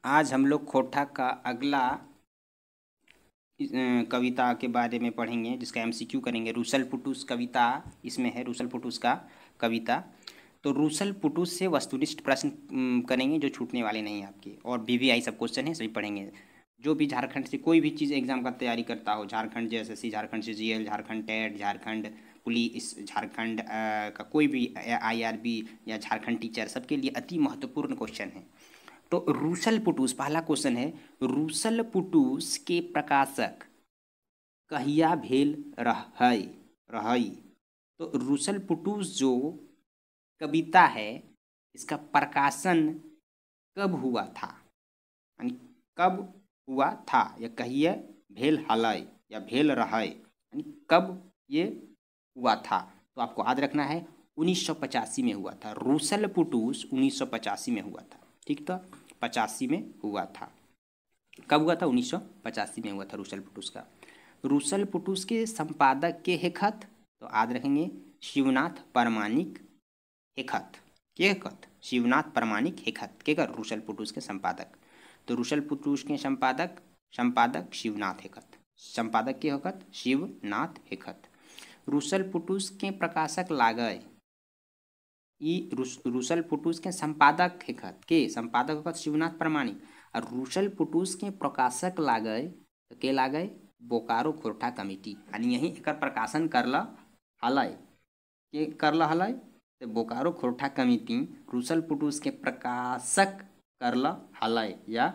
आज हम लोग खोटा का अगला कविता के बारे में पढ़ेंगे, जिसका एमसीक्यू करेंगे। रूसल पुटूस कविता इसमें है, रूसल पुटूस का कविता। तो रूसल पुटूस से वस्तुनिष्ठ प्रश्न करेंगे जो छूटने वाले नहीं हैं आपके, और वीवीआई सब क्वेश्चन है, सभी पढ़ेंगे। जो भी झारखंड से कोई भी चीज़ एग्जाम का तैयारी करता हो, झारखंड जैसे झारखंड से जीएल, झारखंड टेट, झारखंड पुलिस, झारखंड का कोई भी आईआरबी या झारखंड टीचर, सबके लिए अति महत्वपूर्ण क्वेश्चन है। तो रूसल पुटूस, पहला क्वेश्चन है, रूसल पुटूस के प्रकाशक कहिया भेल रहई। तो रूसल पुटूस जो कविता है, इसका प्रकाशन कब हुआ था, यानी कब हुआ था, या कहिए भेल हलय या भेल रहय, यानी कब ये हुआ था। तो आपको याद रखना है 1985 में हुआ था। रूसल पुटूस 1985 में हुआ था, ठीक। तो 85 में हुआ था। कब हुआ था? 1985 में हुआ था रूसल पुटूस का। रूसल पुटूस के संपादक के हेखत, तो याद रखेंगे शिवनाथ परमाणिक हेखत। के हेखत? शिवनाथ परमाणिक हेखत के कर रूसल पुटूस के संपादक। तो रूसल पुटूस के संपादक संपादक शिवनाथ हेखत। संपादक के हेखत शिवनाथ हेखत। रूसल पुटूस के प्रकाशक लागय, ई रूसल पुटूस के संपादक हेखत, के संपादक हेखत शिवनाथ प्रमाणिक। और रूसल पुटूस के प्रकाशक लागय, तो के लागय बोकारो खोरठा कमेटी, यानी यही एकर प्रकाशन करला हलय। के करला हलय? तो बोकारो खोरठा कमेटी रूसल पुटूस के प्रकाशक करला हलय, या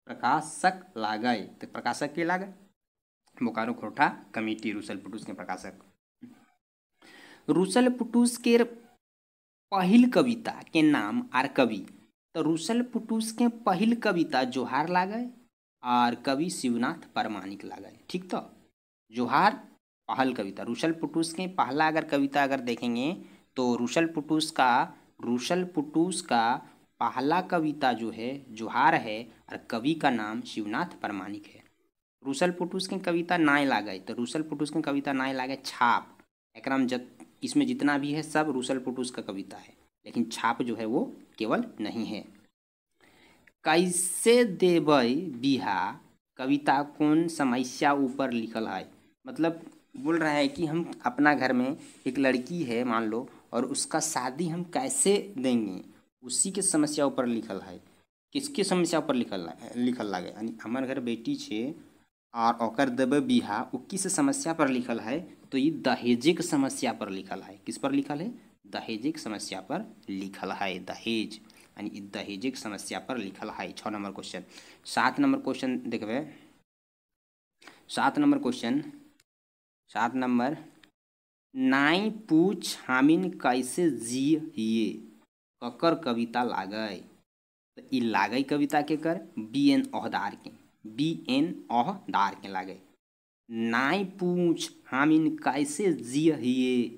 प्रकाशक लागय। तो प्रकाशक के लागय बोकारो खोरठा कमेटी, रूसल पुटूस के प्रकाशक। रूसल पुटूस के पहिल कविता के नाम आर कवि। तो रूसल पुटूस के पहिल कविता जोहार लागय और कवि शिवनाथ परमाणिक लागय, ठीक। तो जोहार पहल कविता, रूसल पुटूस के पहला अगर कविता अगर देखेंगे तो रूसल पुटूस का पहला कविता जो है जोहार है, और कवि का नाम शिवनाथ परमाणिक है। रूसल पुटूस के कविता नाय लागय, तो रूसल पुटूस के कविता नाय लागय छाप। एकराम इसमें जितना भी है सब रूसल पुटूस का कविता है, लेकिन छाप जो है वो केवल नहीं है। कैसे देवई बिहा कविता कौन समस्या ऊपर लिखल है, मतलब बोल रहा है कि हम अपना घर में एक लड़की है मान लो, और उसका शादी हम कैसे देंगे, उसी के समस्या ऊपर लिखल है। किसके समस्या ऊपर लिखल लागे, यानी हमारे घर बेटी छे और ओकर देवे बिहा, वो किस समस्या पर लिखल है? तो ये दहेजिक समस्या पर लिखल है। किस पर लिखल है? दहेजिक समस्या पर लिखल है। दहेज यानी दहेजिक समस्या पर लिखल है। 6 नंबर क्वेश्चन। 7 नंबर क्वेश्चन देखबे। 7 नंबर क्वेश्चन, 7 नंबर, नाई पूछ हामिन कैसे जी हिये, ककर कविता लागय। तो ई लागय कविता के कर बी.एन. ओहदार के, बी.एन. ओहदार के लागय। नाई पूछ हामिन कैसे जी हिये,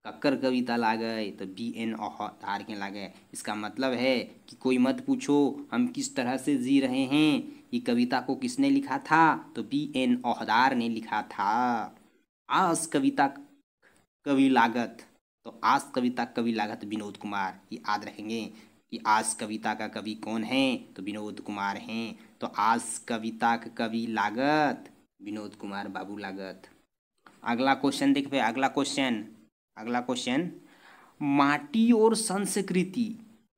ककर कविता लागय, तो बी.एन. ओहदार के लागय। इसका मतलब है कि कोई मत पूछो हम किस तरह से जी रहे हैं, ये कविता को किसने लिखा था? तो बी.एन. ओहदार ने लिखा था। आस कविता कवि लागत, तो आस कविता कवि लागत विनोद कुमार, ये याद रखेंगे कि आस कविता का कवि कौन है? तो विनोद कुमार हैं। तो आस कविता का कवि लागत विनोद कुमार बाबू लागत। अगला क्वेश्चन देखबे। अगला क्वेश्चन, माटी और संस्कृति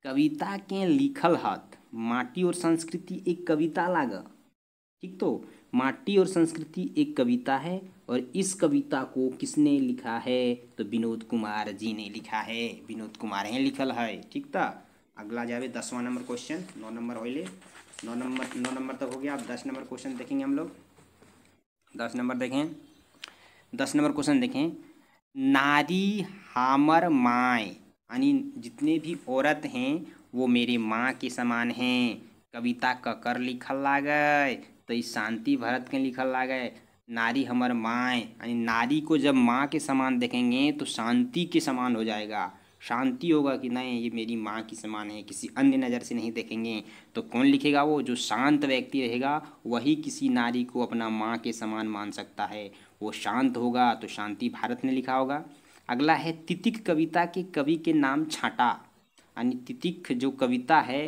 कविता के लिखल हत। माटी और संस्कृति एक कविता लाग, ठीक। तो माटी और संस्कृति एक कविता है, और इस कविता को किसने लिखा है? तो विनोद कुमार जी ने लिखा है। विनोद कुमार हैं लिखल है, ठीक। था। अगला जावे 10वां नंबर क्वेश्चन। 9 नंबर होइले, 9 नंबर तक हो गया। अब 10 नंबर क्वेश्चन देखेंगे हम लोग। 10 नंबर देखें। 10 नंबर क्वेश्चन देखें, नारी हामर माय, यानी जितने भी औरत हैं वो मेरी माँ के समान हैं। कविता ककर लिखल लागय, तो इस शांति भरत के लिखल लागय। नारी हमर माय, यानी नारी को जब माँ के समान देखेंगे तो शांति के समान हो जाएगा। शांति होगा कि नहीं ये मेरी माँ की समान है, किसी अन्य नज़र से नहीं देखेंगे। तो कौन लिखेगा? वो जो शांत व्यक्ति रहेगा वही किसी नारी को अपना माँ के समान मान सकता है। वो शांत होगा, तो शांति भारत ने लिखा होगा। अगला है, तितिक कविता के कवि के नाम छाटा, यानी तितिक जो कविता है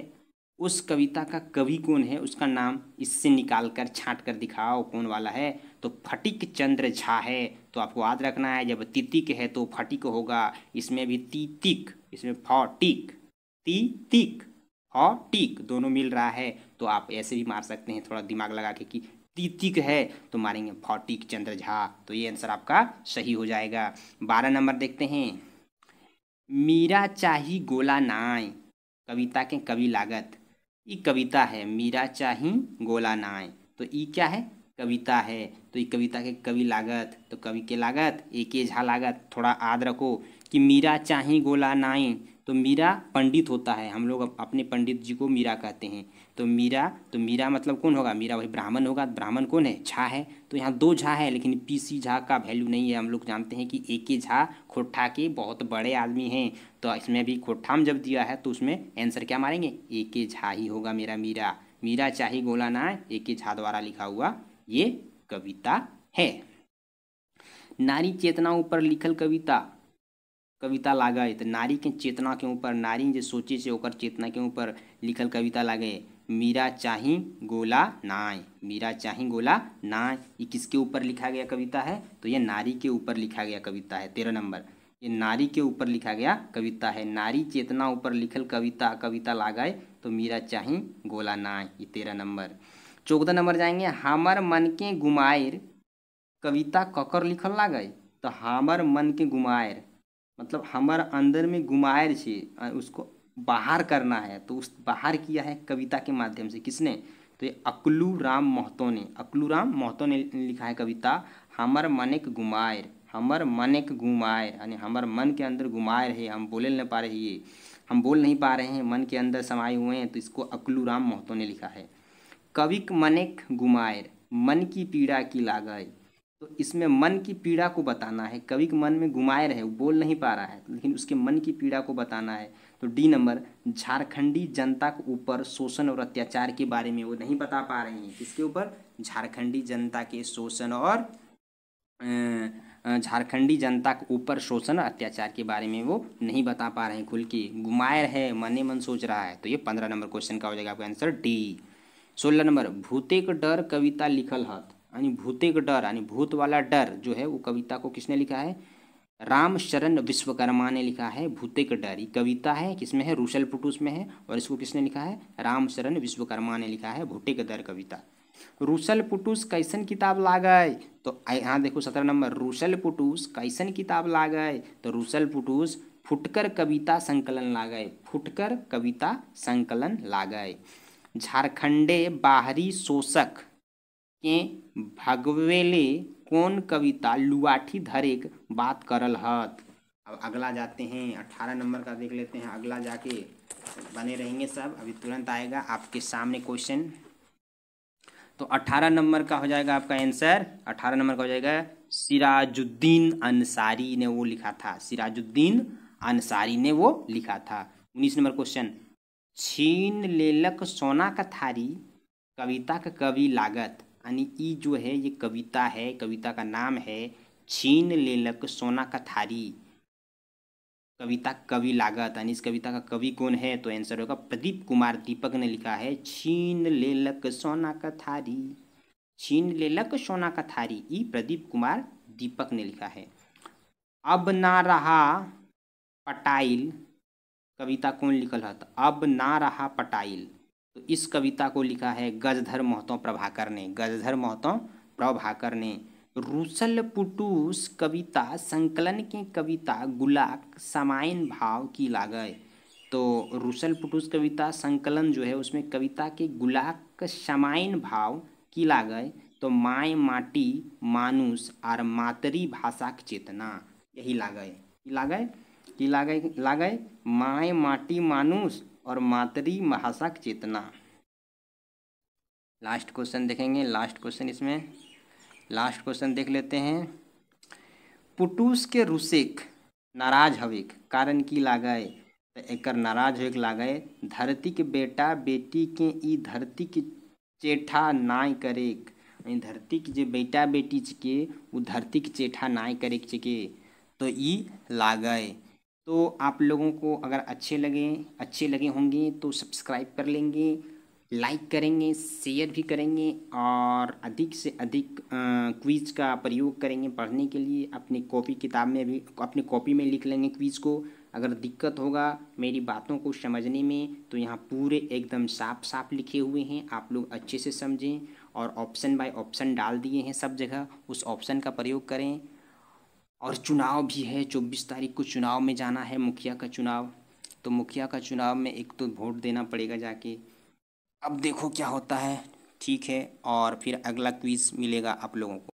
उस कविता का कवि कौन है, उसका नाम इससे निकाल कर छांट कर दिखाओ कौन वाला है। तो फटिक चंद्र झा है। तो आपको याद रखना है, जब तितिक है तो फटिक होगा, इसमें भी तीतिक, इसमें फटिक, तीतिक फटिक दोनों मिल रहा है। तो आप ऐसे भी मार सकते हैं थोड़ा दिमाग लगा के कि तीतिक है तो मारेंगे फटिक चंद्र झा। तो ये आंसर आपका सही हो जाएगा। 12 नंबर देखते हैं। मीरा चाही गोला नाय, कविता के कवि लागत। ई कविता है, मीरा चाही गोला नाय, तो ई क्या है, कविता है। तो ई कविता के कवि लागत, तो कवि के लागत एके झा लागत। थोड़ा याद रखो कि मीरा चाही गोला नाय, तो मीरा पंडित होता है, हम लोग अपने पंडित जी को मीरा कहते हैं। तो मीरा मतलब कौन होगा, मीरा वही ब्राह्मण होगा। ब्राह्मण कौन है, झा है। तो यहाँ 2 झा है, लेकिन पीसी झा का वैल्यू नहीं है। हम लोग जानते हैं कि एके झा खोट्ठा के बहुत बड़े आदमी हैं। तो इसमें भी खोट्ठा में जब दिया है तो उसमें आंसर क्या मारेंगे, एके झा ही होगा मेरा मीरा। मीरा चाही गोला ना, एके झा द्वारा लिखा हुआ ये कविता है। नारी चेतना ऊपर लिखल कविता लागे। तो नारी के चेतना के ऊपर, नारी जे सोचे से ओकर चेतना के ऊपर लिखल कविता लागे। मीरा चाही गोला नाय, मीरा चाही गोला नाय, ये किसके ऊपर लिखा गया कविता है, तो ये नारी के ऊपर लिखा गया कविता है। 13 नंबर, ये नारी के ऊपर लिखा गया कविता है। नारी चेतना ऊपर लिखल कविता लागे तो मीरा चाही गोला नाय, ये 13 नंबर। 14 नंबर जाएंगे। हमर मन के गुमायर कविता ककर लिखल लागे। तो हमर मन के गुमायर मतलब हमार अंदर में गुमायर छे, उसको बाहर करना है। तो उस बाहर किया है कविता के माध्यम से, किसने, तो ये अकलू राम महतो ने लिखा है कविता हमर मनेक गुमायर। हमर मनेक गुमायर यानी हमार मन के अंदर गुमायर है, हम बोल नहीं पा रहे, ये हम बोल नहीं पा रहे हैं, मन के अंदर समाये हुए हैं। तो इसको अकलू राम महतो ने लिखा है। कविक मनेक गुमायर, मन की पीड़ा की लागय। तो इसमें मन की पीड़ा को बताना है। कवि के मन में गुमायर है, वो बोल नहीं पा रहा है, लेकिन उसके मन की पीड़ा को बताना है। तो डी नंबर, झारखंडी जनता के ऊपर शोषण और अत्याचार के बारे में वो नहीं बता पा रहे हैं। किसके ऊपर, झारखंडी जनता के शोषण और झारखंडी जनता के ऊपर शोषण और अत्याचार के बारे में वो नहीं बता पा रहे हैं खुल के, गुमायर है, मने मन सोच रहा है। तो ये 15 नंबर क्वेश्चन का हो जाएगा आपका आंसर डी। 16 नंबर, भूतेक डर कविता लिखल हत, यानी भूतेक डर यानी भूत वाला डर जो है वो कविता को किसने लिखा है, राम शरण विश्वकर्मा ने लिखा है। भूतेक डर ये कविता है, किसमें है, रूसल पुटुस में है, और इसको किसने लिखा है, राम शरण विश्वकर्मा ने लिखा है भूतेक डर कविता। रूसल पुटुस कैसन किताब लागे। तो यहाँ देखो 17 नंबर, रूसल पुटुस कैसन किताब लागे। तो रूसल पुटुस फुटकर कविता संकलन लागे, फुटकर कविता संकलन लागे। झारखंडे बाहरी शोषक के भगवेले कौन कविता लुआठी धरेक बात करल हत। अब अगला जाते हैं, 18 नंबर का देख लेते हैं। अगला जाके बने रहेंगे सब, अभी तुरंत आएगा आपके सामने क्वेश्चन। तो 18 नंबर का हो जाएगा आपका आंसर, 18 नंबर का हो जाएगा सिराजुद्दीन अंसारी ने वो लिखा था, सिराजुद्दीन अंसारी ने वो लिखा था। 19 नंबर क्वेश्चन, छीन लेलक सोना का थारी कविता का कवि लागत, यानी ई जो है ये कविता है, कविता का नाम है छीन लेलक सोना का थारी, कविता कवि लागत, यानी इस कविता का कवि कौन है, तो आंसर होगा प्रदीप कुमार दीपक ने लिखा है छीन लेलक सोना का थारी, छीन लेलक सोना का थारी, ई प्रदीप कुमार दीपक ने लिखा है। अब ना रहा पटाइल कविता कौन लिखल है, अब ना रहा पटाइल, तो इस कविता को लिखा है गजधर महतो प्रभाकर ने, गजधर महतो प्रभाकर ने। रूसल पुटुस कविता संकलन की कविता गुलाक समायन भाव की लागय। तो रूसल पुटुस कविता संकलन जो है उसमें कविता के गुलाक समायन भाव की लागय। तो माय माटी मानुष और मातरी भाषा की चेतना, यही लागय, लागय की लागय माय माटी मानुष और मातरी भाषा की चेतना। लास्ट क्वेश्चन देखेंगे, लास्ट क्वेश्चन, इसमें लास्ट क्वेश्चन देख लेते हैं। पुटुस के रुसेक नाराज हवेक कारण की लागय। तो एकर नाराज होके लागय धरती के बेटा बेटी के ई धरती के चेठा नाय करेक, धरती के जे बेटा बेटी के वो धरती के चेठा नाय करे के, तो ई लागय। तो आप लोगों को अगर अच्छे लगे होंगे तो सब्सक्राइब कर लेंगे, लाइक करेंगे, शेयर भी करेंगे और अधिक से अधिक क्विज़ का प्रयोग करेंगे पढ़ने के लिए। अपनी कॉपी किताब में भी अपनी कॉपी में लिख लेंगे क्विज़ को। अगर दिक्कत होगा मेरी बातों को समझने में तो यहाँ पूरे एकदम साफ साफ लिखे हुए हैं, आप लोग अच्छे से समझें। और ऑप्शन बाय ऑप्शन डाल दिए हैं सब जगह, उस ऑप्शन का प्रयोग करें। और चुनाव भी है, 24 तारीख को चुनाव में जाना है, मुखिया का चुनाव। तो मुखिया का चुनाव में एक तो वोट देना पड़ेगा जाके। अब देखो क्या होता है। ठीक है, और फिर अगला क्विज़ मिलेगा आप लोगों को।